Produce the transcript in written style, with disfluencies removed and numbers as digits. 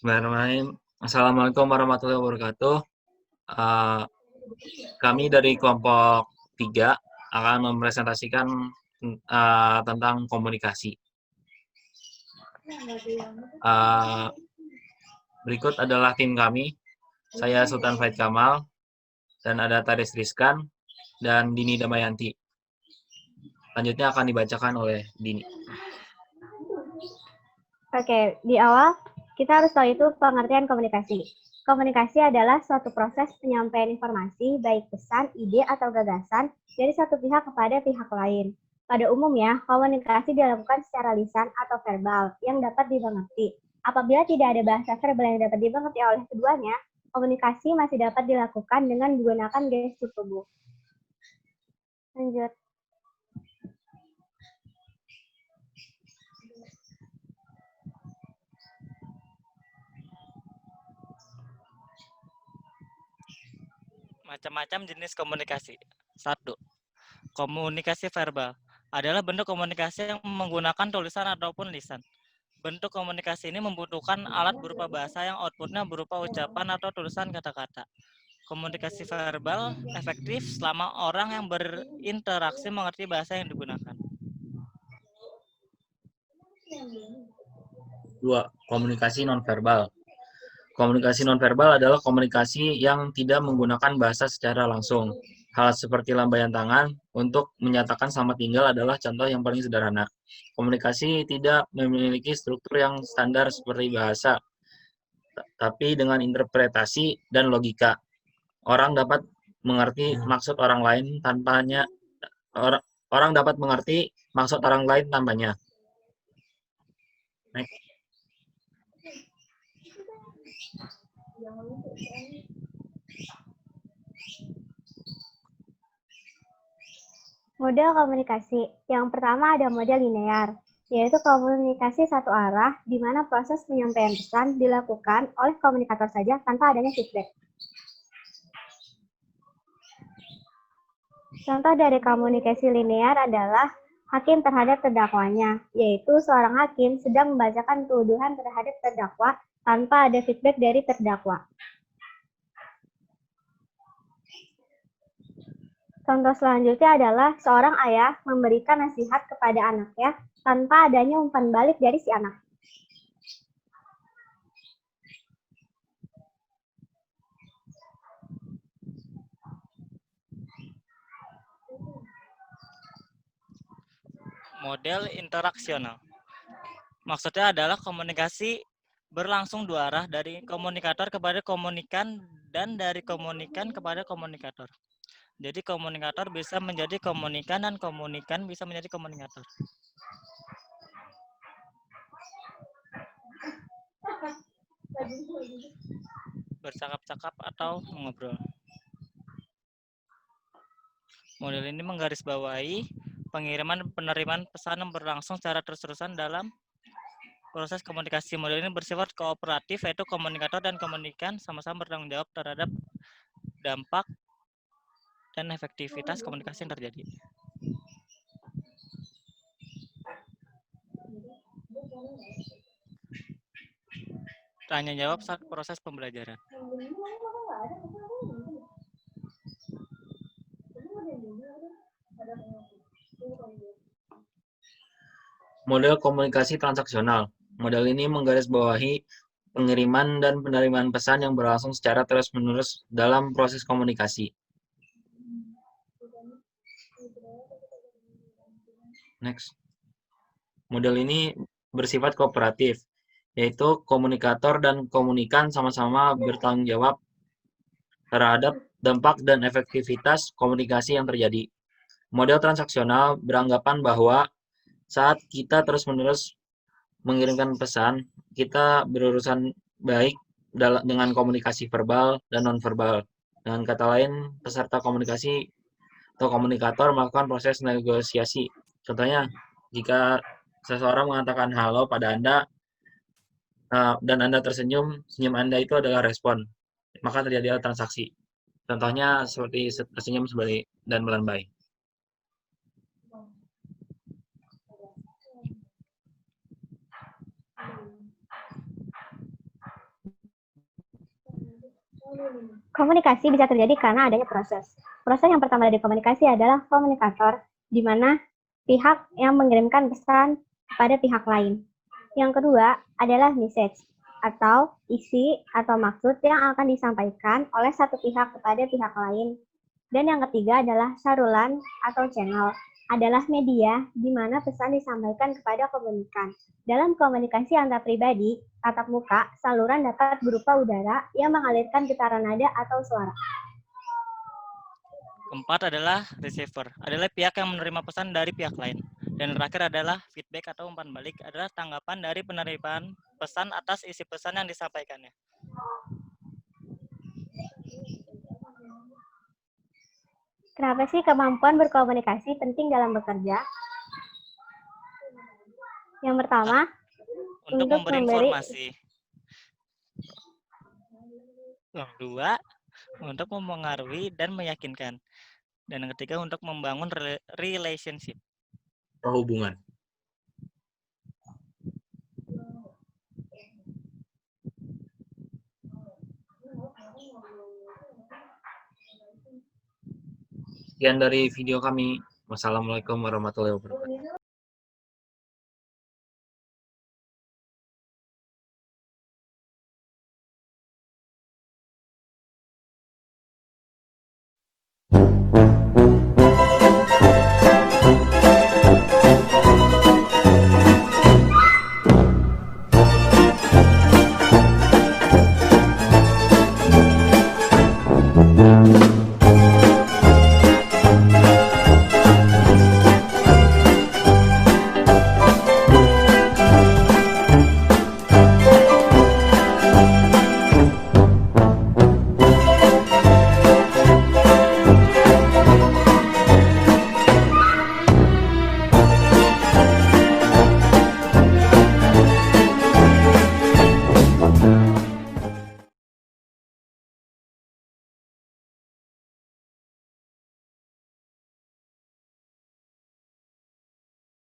Bismillahirrahmanirrahim. Assalamualaikum warahmatullahi wabarakatuh. Eh, Kami dari kelompok 3 akan mempresentasikan tentang komunikasi. Eh, Berikut adalah tim kami. Saya Sultan Faid Kamal, dan ada Taris Rizkan, dan Dini Damayanti. Selanjutnya akan dibacakan oleh Dini. Oke, di awal kita harus tahu itu pengertian komunikasi. Komunikasi adalah suatu proses penyampaian informasi, baik pesan, ide, atau gagasan dari satu pihak kepada pihak lain. Pada umumnya, komunikasi dilakukan secara lisan atau verbal yang dapat dimengerti. Apabila tidak ada bahasa verbal yang dapat dimengerti oleh keduanya, komunikasi masih dapat dilakukan dengan menggunakan gestur tubuh. Lanjut. Macam-macam jenis komunikasi. 1. Komunikasi verbal adalah bentuk komunikasi yang menggunakan tulisan ataupun lisan. Bentuk komunikasi ini membutuhkan alat berupa bahasa yang outputnya berupa ucapan atau tulisan kata-kata. Komunikasi verbal efektif selama orang yang berinteraksi mengerti bahasa yang digunakan. 2. Komunikasi nonverbal. Komunikasi nonverbal adalah komunikasi yang tidak menggunakan bahasa secara langsung. Hal seperti lambaian tangan untuk menyatakan selamat tinggal adalah contoh yang paling sederhana. Komunikasi tidak memiliki struktur yang standar seperti bahasa, tapi dengan interpretasi dan logika. Orang dapat mengerti maksud orang lain tanpanya. Orang dapat mengerti maksud orang lain tanpanya. Next. Model komunikasi. Yang pertama ada model linear, yaitu komunikasi satu arah di mana proses penyampaian pesan dilakukan oleh komunikator saja tanpa adanya feedback. Contoh dari komunikasi linear adalah hakim terhadap terdakwanya, yaitu seorang hakim sedang membacakan tuduhan terhadap terdakwa tanpa ada feedback dari terdakwa. Contoh selanjutnya adalah seorang ayah memberikan nasihat kepada anaknya tanpa adanya umpan balik dari si anak. Model interaksional. Maksudnya adalah komunikasi berlangsung dua arah dari komunikator kepada komunikan dan dari komunikan kepada komunikator. Jadi komunikator bisa menjadi komunikan dan komunikan bisa menjadi komunikator. Bercakap-cakap atau mengobrol. Model ini menggarisbawahi pengiriman dan penerimaan pesan yang berlangsung secara terus-terusan dalam proses komunikasi. Model ini bersifat kooperatif, yaitu komunikator dan komunikan sama-sama bertanggung jawab terhadap dampak dan efektivitas komunikasi yang terjadi. Tanya jawab saat proses pembelajaran. Model komunikasi transaksional. Model ini menggarisbawahi pengiriman dan penerimaan pesan yang berlangsung secara terus-menerus dalam proses komunikasi. Next. Model ini bersifat kooperatif, yaitu komunikator dan komunikan sama-sama bertanggung jawab terhadap dampak dan efektivitas komunikasi yang terjadi. Model transaksional beranggapan bahwa saat kita terus-menerus mengirimkan pesan, kita berurusan baik dengan komunikasi verbal dan nonverbal. Dengan kata lain, peserta komunikasi atau komunikator melakukan proses negosiasi. Contohnya, jika seseorang mengatakan halo pada Anda dan Anda tersenyum, senyum Anda itu adalah respon, maka terjadi transaksi. Contohnya seperti tersenyum dan melambai. Komunikasi bisa terjadi karena adanya proses. Proses yang pertama dari komunikasi adalah komunikator, di mana pihak yang mengirimkan pesan kepada pihak lain. Yang kedua adalah message, atau isi atau maksud yang akan disampaikan oleh satu pihak kepada pihak lain. Dan yang ketiga adalah saluran atau channel, adalah media di mana pesan disampaikan kepada komunikan. Dalam komunikasi antar pribadi, tatap muka, saluran dapat berupa udara yang mengalirkan getaran nada atau suara. Keempat adalah receiver, adalah pihak yang menerima pesan dari pihak lain. Dan terakhir adalah feedback atau umpan balik, adalah tanggapan dari penerimaan pesan atas isi pesan yang disampaikannya. Kenapa sih kemampuan berkomunikasi penting dalam bekerja? Yang pertama, Untuk memberi memberi informasi. Yang kedua, untuk mempengaruhi dan meyakinkan. Dan yang ketiga, untuk membangun relationship. Hubungan. Sekian dari video kami. Wassalamualaikum warahmatullahi wabarakatuh.